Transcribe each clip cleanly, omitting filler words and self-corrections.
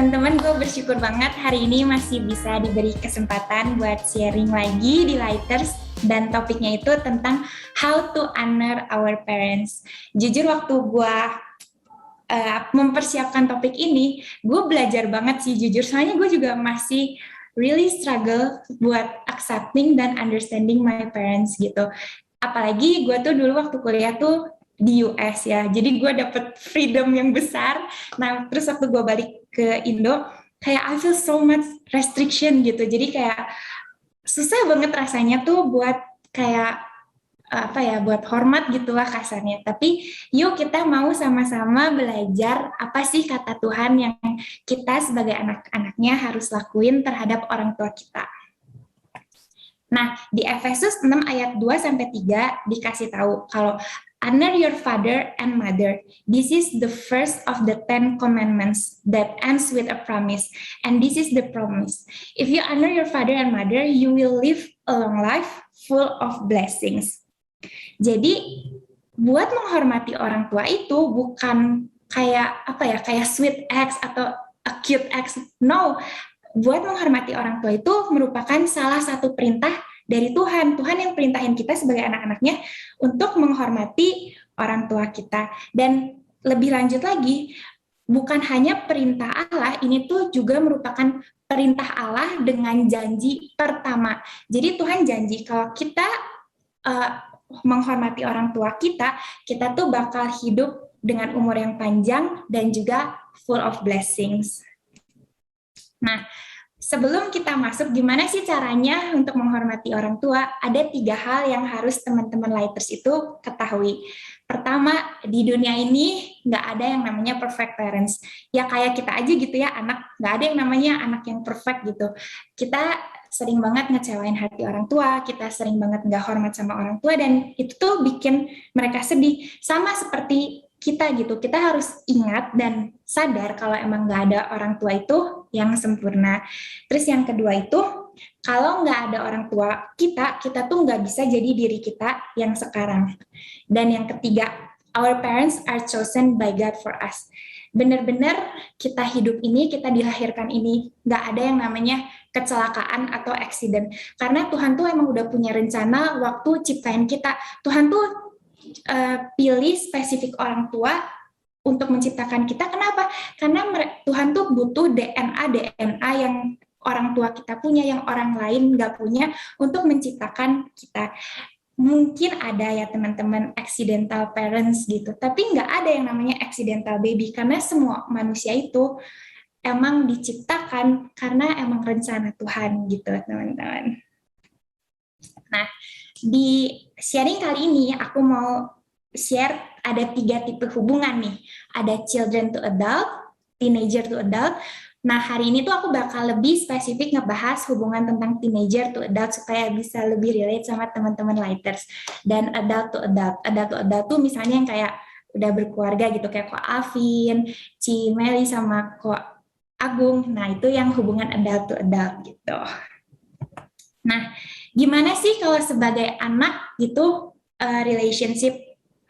teman-teman, gue bersyukur banget hari ini masih bisa diberi kesempatan buat sharing lagi di Lighters, dan topiknya itu tentang how to honor our parents. Jujur waktu gue mempersiapkan topik ini, gue belajar banget sih jujur, soalnya gue juga masih really struggle buat accepting dan understanding my parents gitu. Apalagi gue tuh dulu waktu kuliah tuh di US ya, jadi gue dapet freedom yang besar. Nah terus waktu gue balik ke Indo, kayak I feel so much restriction gitu, jadi kayak susah banget rasanya tuh buat kayak buat hormat gitulah kasarnya. Tapi yuk kita mau sama-sama belajar apa sih kata Tuhan yang kita sebagai anak-anaknya harus lakuin terhadap orang tua kita. Nah, di Efesus 6 ayat 2-3 dikasih tahu kalau honor your father and mother. This is the first of the 10 commandments that ends with a promise. And this is the promise. If you honor your father and mother, you will live a long life full of blessings. Jadi, buat menghormati orang tua itu bukan kayak sweet acts atau a cute acts. No, buat menghormati orang tua itu merupakan salah satu perintah dari Tuhan. Tuhan yang perintahin kita sebagai anak-anaknya untuk menghormati orang tua kita. Dan lebih lanjut lagi, bukan hanya perintah Allah, ini tuh juga merupakan perintah Allah dengan janji pertama. Jadi Tuhan janji kalau kita menghormati orang tua kita tuh bakal hidup dengan umur yang panjang dan juga full of blessings. Nah, sebelum kita masuk, gimana sih caranya untuk menghormati orang tua? Ada 3 hal yang harus teman-teman Lighters itu ketahui. Pertama, di dunia ini nggak ada yang namanya perfect parents. Ya kayak kita aja gitu ya, anak, nggak ada yang namanya anak yang perfect gitu. Kita sering banget ngecewain hati orang tua, kita sering banget nggak hormat sama orang tua, dan itu tuh bikin mereka sedih. Sama seperti kita gitu, kita harus ingat dan sadar kalau emang nggak ada orang tua itu yang sempurna. Terus yang kedua itu, kalau nggak ada orang tua kita tuh nggak bisa jadi diri kita yang sekarang. Dan yang ketiga, our parents are chosen by God for us. Benar-benar kita hidup ini, kita dilahirkan ini, nggak ada yang namanya kecelakaan atau accident. Karena Tuhan tuh emang udah punya rencana waktu ciptain kita. Tuhan tuh pilih spesifik orang tua untuk menciptakan kita. Kenapa? Karena Tuhan tuh butuh DNA yang orang tua kita punya, yang orang lain nggak punya, untuk menciptakan kita. Mungkin ada ya teman-teman accidental parents gitu, tapi nggak ada yang namanya accidental baby, karena semua manusia itu emang diciptakan karena emang rencana Tuhan gitu teman-teman. Nah, di sharing kali ini aku mau share ada 3 tipe hubungan nih. Ada children to adult, teenager to adult. Nah, hari ini tuh aku bakal lebih spesifik ngebahas hubungan tentang teenager to adult supaya bisa lebih relate sama teman-teman Lighters. Dan adult to adult. Adult to adult tuh misalnya yang kayak udah berkeluarga gitu, kayak Ko Alvin, Ci Meli, sama Ko Agung. Nah, itu yang hubungan adult to adult gitu. Nah, gimana sih kalau sebagai anak gitu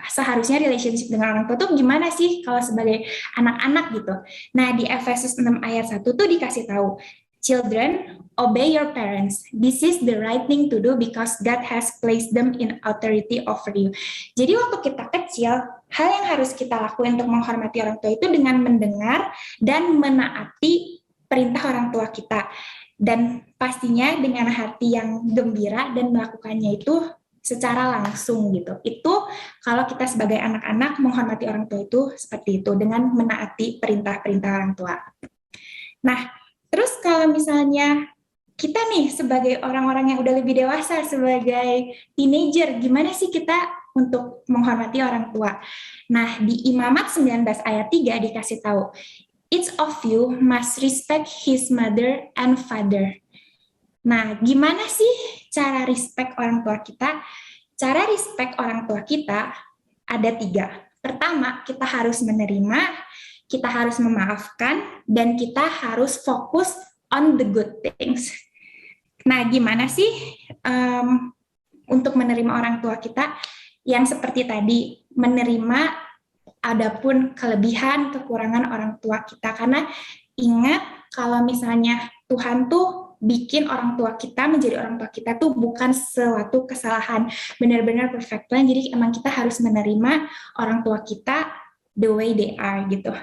seharusnya relationship dengan orang tua tuh gimana sih kalau sebagai anak-anak gitu. Nah, di Efesus 6 ayat 1 tuh dikasih tahu, children, obey your parents. This is the right thing to do because God has placed them in authority over you. Jadi waktu kita kecil, hal yang harus kita lakuin untuk menghormati orang tua itu dengan mendengar dan menaati perintah orang tua kita. Dan pastinya dengan hati yang gembira dan melakukannya itu secara langsung gitu. Itu kalau kita sebagai anak-anak menghormati orang tua itu seperti itu, dengan menaati perintah-perintah orang tua. Nah, terus kalau misalnya kita nih sebagai orang-orang yang udah lebih dewasa, sebagai teenager, gimana sih kita untuk menghormati orang tua? Nah, di Imamat 19 ayat 3 dikasih tahu, each of you must respect his mother and father. Nah, gimana sih cara respect orang tua kita? Cara respect orang tua kita ada 3. Pertama, kita harus menerima, kita harus memaafkan, dan kita harus fokus on the good things. Nah, gimana sih untuk menerima orang tua kita? Yang seperti tadi, menerima adapun kelebihan, kekurangan orang tua kita. Karena ingat kalau misalnya Tuhan tuh bikin orang tua kita menjadi orang tua kita tuh bukan suatu kesalahan, benar-benar perfect plan. Jadi emang kita harus menerima orang tua kita the way they are gitu.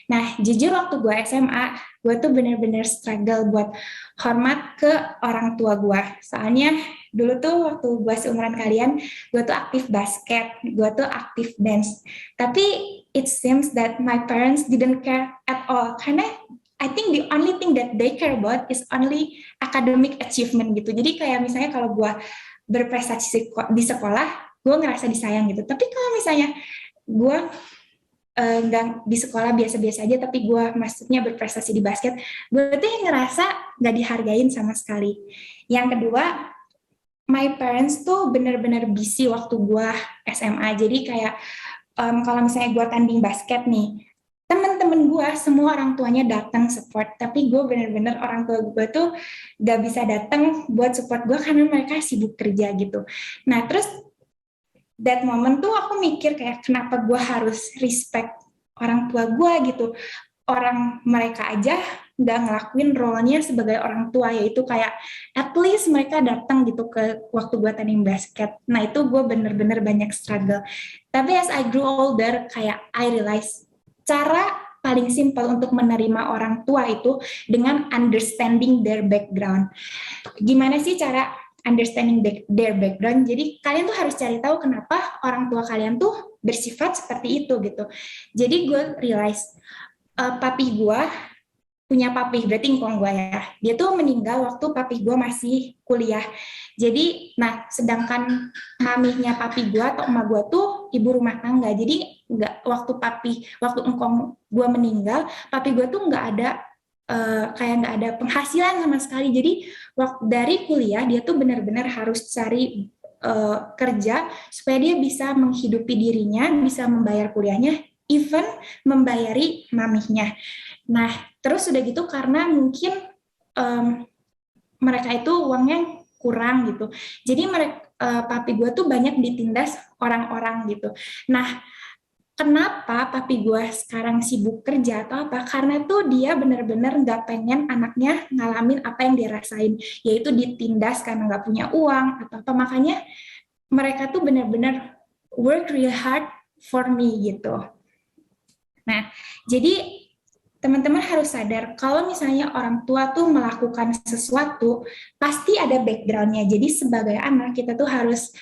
Nah, jujur waktu gue SMA, gue tuh bener-bener struggle buat hormat ke orang tua gue. Soalnya dulu tuh waktu gue seumuran kalian, gue tuh aktif basket, gue tuh aktif dance. Tapi it seems that my parents didn't care at all. Karena I think the only thing that they care about is only academic achievement gitu. Jadi kayak misalnya kalau gue berprestasi di sekolah, gue ngerasa disayang gitu. Tapi kalau misalnya gue nggak di sekolah biasa-biasa aja, tapi gue maksudnya berprestasi di basket, gue tuh ngerasa nggak dihargain sama sekali. Yang kedua, my parents tuh bener-bener busy waktu gue SMA, jadi kayak kalau misalnya gue tanding basket nih, temen-temen gue semua orang tuanya datang support, tapi gue bener-bener orang tua gue tuh gak bisa datang buat support gue karena mereka sibuk kerja gitu. Nah terus that moment tuh aku mikir kayak kenapa gue harus respect orang tua gue gitu. Orang mereka aja nggak ngelakuin role-nya sebagai orang tua, yaitu kayak at least mereka datang gitu ke waktu gue tanding basket. Nah itu gue bener-bener banyak struggle. Tapi as I grew older, kayak I realize cara paling simpel untuk menerima orang tua itu dengan understanding their background. Gimana sih cara understanding their background? Jadi kalian tuh harus cari tahu kenapa orang tua kalian tuh bersifat seperti itu gitu. Jadi gue realize papi gue punya papi, berarti ngkong gue ya. Dia tuh meninggal waktu papi gue masih kuliah. Jadi, nah sedangkan maminya papi gue atau emak gue tuh ibu rumah tangga. Jadi nggak waktu engkong gue meninggal, papi gue tuh nggak ada kayak nggak ada penghasilan sama sekali. Jadi waktu dari kuliah dia tuh benar-benar harus cari kerja supaya dia bisa menghidupi dirinya, bisa membayar kuliahnya, even membayari mamihnya. Nah, terus udah gitu karena mungkin mereka itu uangnya kurang gitu. Jadi mereka papi gue tuh banyak ditindas orang-orang gitu. Nah, kenapa papi gue sekarang sibuk kerja atau apa? Karena tuh dia benar-benar nggak pengen anaknya ngalamin apa yang dia rasain, yaitu ditindas karena nggak punya uang atau apa. Makanya mereka tuh benar-benar work real hard for me gitu. Nah, jadi teman-teman harus sadar kalau misalnya orang tua tuh melakukan sesuatu, pasti ada background-nya. Jadi sebagai anak kita tuh harus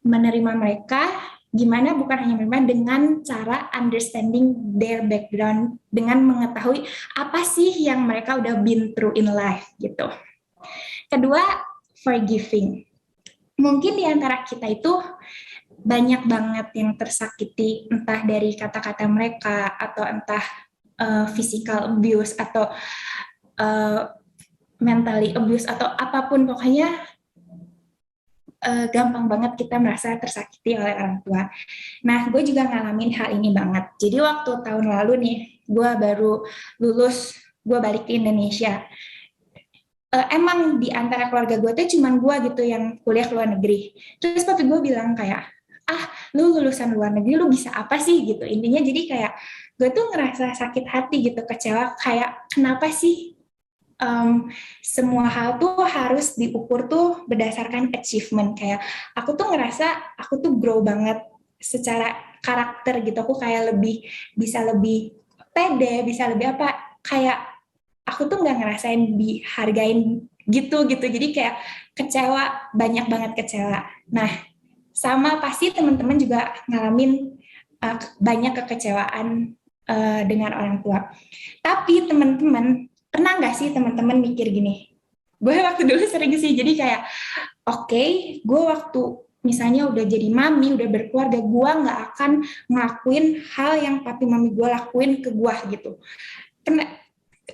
menerima mereka, gimana bukan hanya menerima dengan cara understanding their background, dengan mengetahui apa sih yang mereka udah been through in life gitu. Kedua, forgiving. Mungkin di antara kita itu banyak banget yang tersakiti, entah dari kata-kata mereka atau entah physical abuse atau mentally abuse atau apapun, pokoknya gampang banget kita merasa tersakiti oleh orang tua. Nah, gue juga ngalamin hal ini banget. Jadi waktu tahun lalu nih, gue baru lulus, gue balik ke Indonesia. Emang di antara keluarga gue tuh cuman gue gitu yang kuliah ke luar negeri. Terus papi gue bilang kayak, lu lulusan luar negeri, lu bisa apa sih gitu. Intinya jadi kayak gue tuh ngerasa sakit hati gitu, kecewa, kayak kenapa sih semua hal tuh harus diukur tuh berdasarkan achievement. Kayak aku tuh ngerasa aku tuh grow banget secara karakter gitu, aku kayak bisa lebih pede, bisa lebih apa, kayak aku tuh nggak ngerasain dihargain gitu. Jadi kayak kecewa, banyak banget kecewa. Nah, sama pasti teman-teman juga ngalamin banyak kekecewaan dengan orang tua. Tapi teman-teman, pernah nggak sih teman-teman mikir gini? Gue waktu dulu sering sih, jadi kayak, oke, gue waktu misalnya udah jadi mami, udah berkeluarga, gue nggak akan ngelakuin hal yang papi mami gue lakuin ke gue gitu. Karena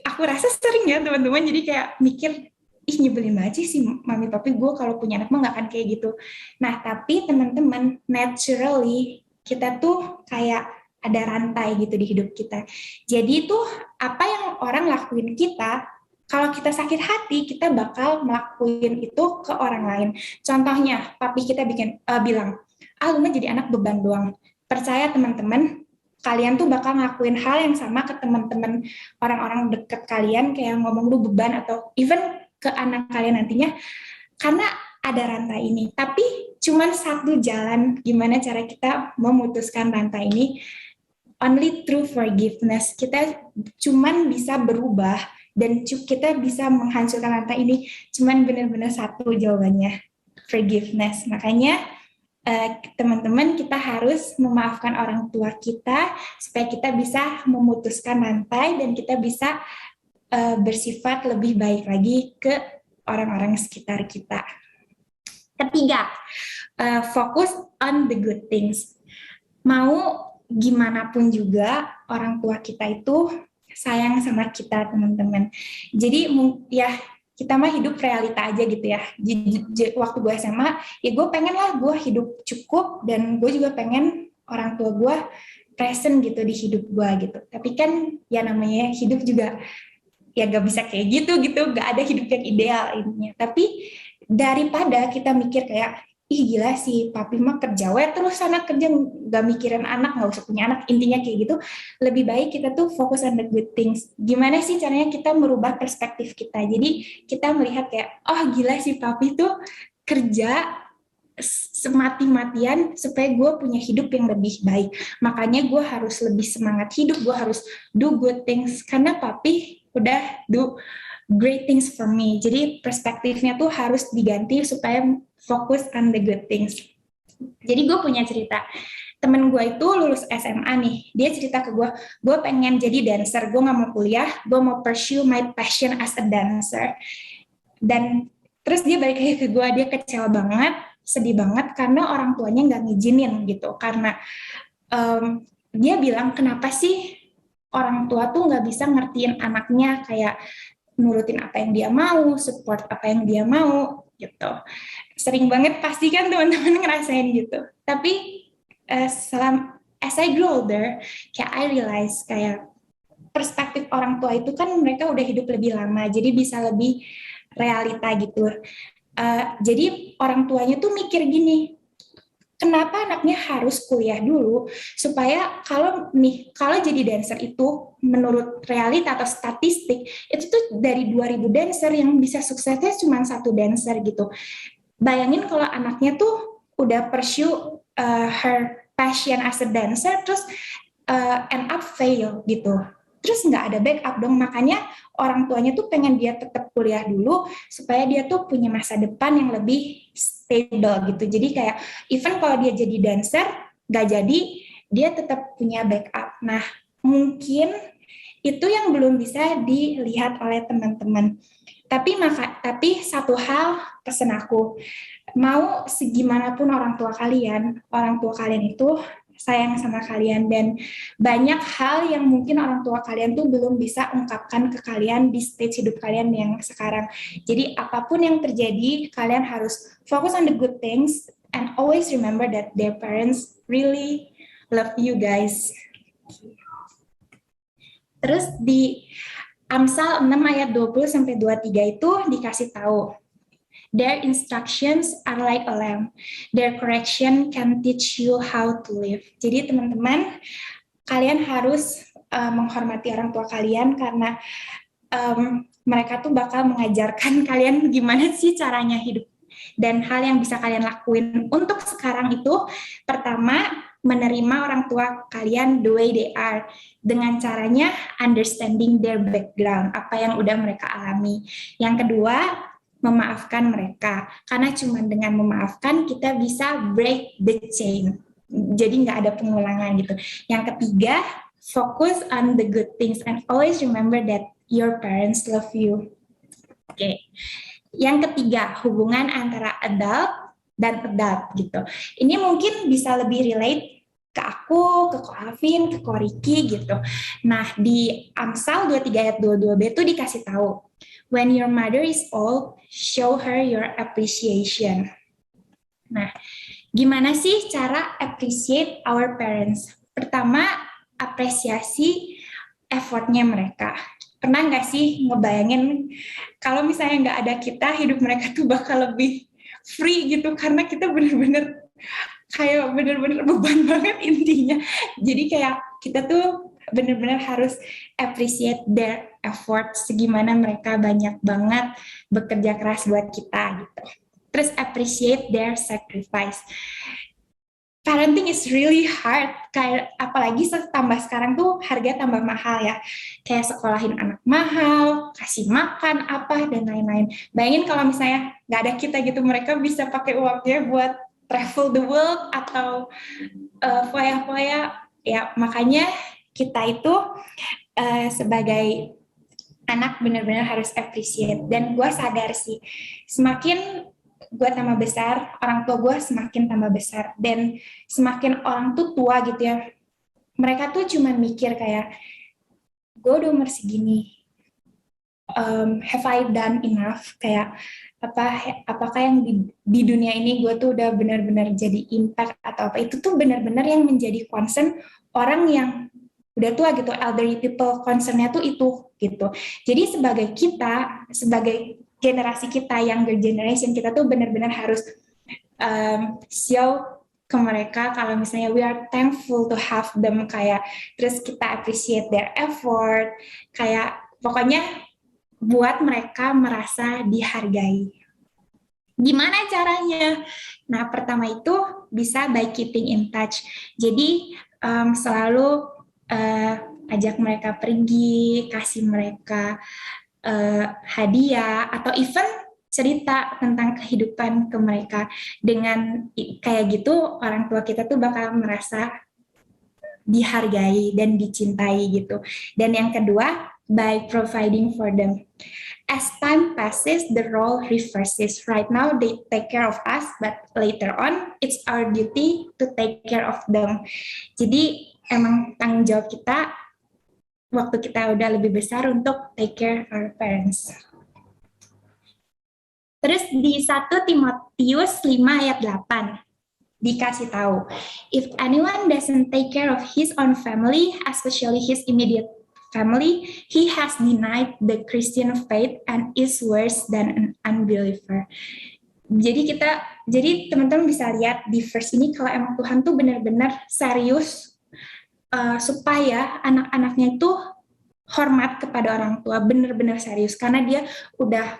aku rasa sering ya teman-teman, jadi kayak mikir, ih nyebelin aja sih mami papi gue kalau punya anak mah nggak akan kayak gitu. Nah, tapi teman-teman, naturally kita tuh kayak ada rantai gitu di hidup kita. Jadi tuh apa yang orang lakuin kita, kalau kita sakit hati, kita bakal melakuin itu ke orang lain. Contohnya, papi kita bilang, lu mah jadi anak beban doang. Percaya teman-teman, kalian tuh bakal ngelakuin hal yang sama ke teman-teman orang-orang deket kalian, kayak ngomong lu beban atau even ke anak kalian nantinya, karena ada rantai ini. Tapi cuman satu jalan gimana cara kita memutuskan rantai ini, only through forgiveness. Kita cuman bisa berubah dan kita bisa menghancurkan rantai ini cuman benar-benar satu jawabannya, forgiveness. Makanya teman-teman, kita harus memaafkan orang tua kita supaya kita bisa memutuskan rantai dan kita bisa bersifat lebih baik lagi ke orang-orang sekitar kita. Ketiga, fokus on the good things. Mau gimana pun juga orang tua kita itu sayang sama kita, teman-teman. Jadi ya kita mah hidup realita aja gitu ya. Waktu gue SMA, ya gue pengen lah gue hidup cukup dan gue juga pengen orang tua gue present gitu di hidup gue gitu. Tapi kan ya namanya hidup juga ya gak bisa kayak gitu, gak ada hidup yang ideal intinya. Tapi daripada kita mikir kayak, ih gila sih papi mah kerja terus anak kerja gak mikirin anak, gak usah punya anak, intinya kayak gitu. Lebih baik kita tuh fokus on the good things. Gimana sih caranya kita merubah perspektif kita, jadi kita melihat kayak, oh gila sih papi tuh kerja semati-matian supaya gue punya hidup yang lebih baik, makanya gue harus lebih semangat hidup, gue harus do good things karena papi udah do great things for me. Jadi perspektifnya tuh harus diganti supaya fokus on the good things. Jadi gue punya cerita, temen gue itu lulus SMA nih, dia cerita ke gue pengen jadi dancer, gue gak mau kuliah, gue mau pursue my passion as a dancer. Dan terus dia balik lagi ke gue, dia kecewa banget, sedih banget karena orang tuanya gak ngizinin gitu, karena dia bilang kenapa sih orang tua tuh gak bisa ngertiin anaknya, kayak nurutin apa yang dia mau, support apa yang dia mau gitu. Sering banget pasti kan teman-teman ngerasain gitu. Tapi as I grow older, kayak I realize kayak perspektif orang tua itu kan mereka udah hidup lebih lama, jadi bisa lebih realita gitu. Jadi orang tuanya tuh mikir gini, kenapa anaknya harus kuliah dulu supaya kalau jadi dancer itu menurut realita atau statistik itu tuh dari 2000 dancer yang bisa suksesnya cuma satu dancer gitu. Bayangin kalau anaknya tuh udah pursue her passion as a dancer terus end up fail gitu. Terus nggak ada backup dong, makanya orang tuanya tuh pengen dia tetap kuliah dulu supaya dia tuh punya masa depan yang lebih stable gitu. Jadi kayak even kalau dia jadi dancer nggak jadi, dia tetap punya backup. Nah mungkin itu yang belum bisa dilihat oleh teman-teman. Tapi satu hal pesan aku, mau segimanapun orang tua kalian itu sayang sama kalian, dan banyak hal yang mungkin orang tua kalian tuh belum bisa ungkapkan ke kalian di stage hidup kalian yang sekarang. Jadi apapun yang terjadi, kalian harus fokus on the good things and always remember that their parents really love you guys. Terus di Amsal 6 ayat 20-23 itu dikasih tahu, their instructions are like a lamp. Their correction can teach you how to live. Jadi teman-teman, kalian harus menghormati orang tua kalian karena mereka tuh bakal mengajarkan kalian gimana sih caranya hidup. Dan hal yang bisa kalian lakuin untuk sekarang itu, pertama, menerima orang tua kalian the way they are. Dengan caranya understanding their background, apa yang udah mereka alami. Yang kedua, memaafkan mereka, karena cuma dengan memaafkan kita bisa break the chain, jadi nggak ada pengulangan gitu. Yang ketiga, focus on the good things and always remember that your parents love you. Oke. Yang ketiga, hubungan antara adult dan adult gitu. Ini mungkin bisa lebih relate ke aku, ke Ko Alvin, ke Ko Riki gitu. Nah, di Amsal 23 ayat 22b itu dikasih tahu, when your mother is old, show her your appreciation. Nah, gimana sih cara appreciate our parents? Pertama, apresiasi effortnya mereka. Pernah nggak sih ngebayangin kalau misalnya nggak ada kita, hidup mereka tuh bakal lebih free gitu, karena kita bener-bener kayak bener-bener beban banget intinya. Jadi kayak kita tuh bener-bener harus appreciate their effort, segimana mereka banyak banget bekerja keras buat kita gitu. Terus appreciate their sacrifice. Parenting is really hard, kayak apalagi tambah sekarang tuh harga tambah mahal ya, kayak sekolahin anak mahal, kasih makan apa dan lain-lain. Bayangin kalau misalnya nggak ada kita gitu, mereka bisa pakai uangnya buat travel the world atau foya-foya ya. Makanya kita itu sebagai anak benar-benar harus appreciate. Dan gue sadar sih, semakin gue tambah besar, orang tua gue semakin tambah besar, dan semakin orang tuh tua gitu ya, mereka tuh cuma mikir kayak, gue udah umur segini, have I done enough, kayak apakah yang di dunia ini gue tuh udah benar-benar jadi impact atau apa. Itu tuh benar-benar yang menjadi concern orang yang udah tua gitu, elderly people, concernnya tuh itu gitu. Jadi sebagai generasi kita, younger generation, kita tuh benar-benar harus show ke mereka kalau misalnya we are thankful to have them, kayak terus kita appreciate their effort, kayak pokoknya buat mereka merasa dihargai. Gimana caranya? Nah, pertama itu bisa by keeping in touch. Jadi selalu ajak mereka pergi, kasih mereka hadiah, atau even cerita tentang kehidupan ke mereka. Dengan kayak gitu, orang tua kita tuh bakal merasa dihargai dan dicintai gitu. Dan yang kedua, by providing for them. As time passes, the role reverses. Right now, they take care of us, but later on, it's our duty to take care of them. Jadi, emang tanggung jawab kita waktu kita udah lebih besar untuk take care our parents. Terus di 1 Timotius 5 ayat 8 dikasih tahu, if anyone doesn't take care of his own family, especially his immediate family, he has denied the Christian faith and is worse than an unbeliever. Jadi teman-teman bisa lihat di verse ini kalau emang Tuhan tuh benar-benar serius supaya anak-anaknya itu hormat kepada orang tua, benar-benar serius, karena dia udah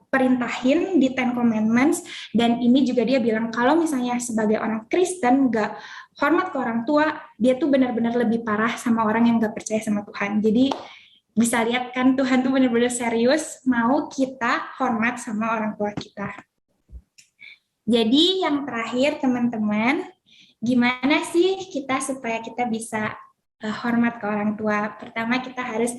perintahin di Ten Commandments, dan ini juga dia bilang kalau misalnya sebagai orang Kristen nggak hormat ke orang tua, dia tuh benar-benar lebih parah sama orang yang nggak percaya sama Tuhan. Jadi bisa lihat kan, Tuhan tuh benar-benar serius mau kita hormat sama orang tua kita. Jadi yang terakhir teman-teman, gimana sih kita supaya kita bisa hormat ke orang tua? Pertama, kita harus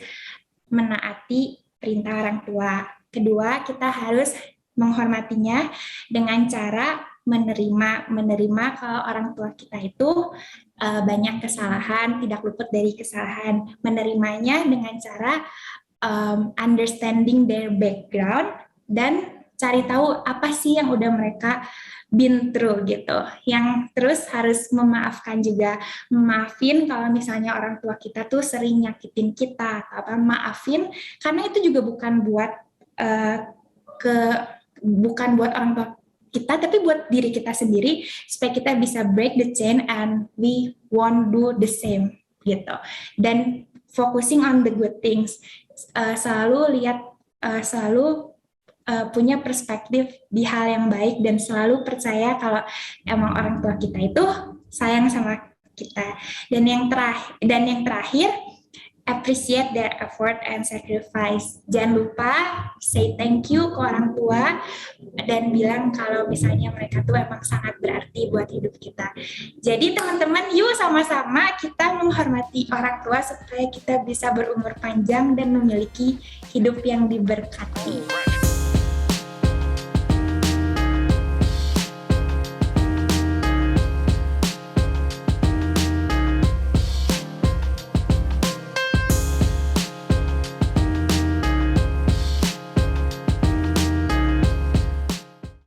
menaati perintah orang tua. Kedua, kita harus menghormatinya dengan cara menerima kalau orang tua kita itu banyak kesalahan, tidak luput dari kesalahan. Menerimanya dengan cara understanding their background dan cari tahu apa sih yang udah mereka been through gitu. Yang terus harus memaafkan juga. Maafin kalau misalnya orang tua kita tuh sering nyakitin kita, atau maafin karena itu juga bukan buat orang tua kita, tapi buat diri kita sendiri, supaya kita bisa break the chain and we won't do the same gitu. Dan focusing on the good things, selalu punya perspektif di hal yang baik, dan selalu percaya kalau emang orang tua kita itu sayang sama kita. Dan yang terakhir, appreciate their effort and sacrifice. Jangan lupa say thank you ke orang tua dan bilang kalau misalnya mereka tuh emang sangat berarti buat hidup kita. Jadi teman-teman, yuk sama-sama kita menghormati orang tua supaya kita bisa berumur panjang dan memiliki hidup yang diberkati.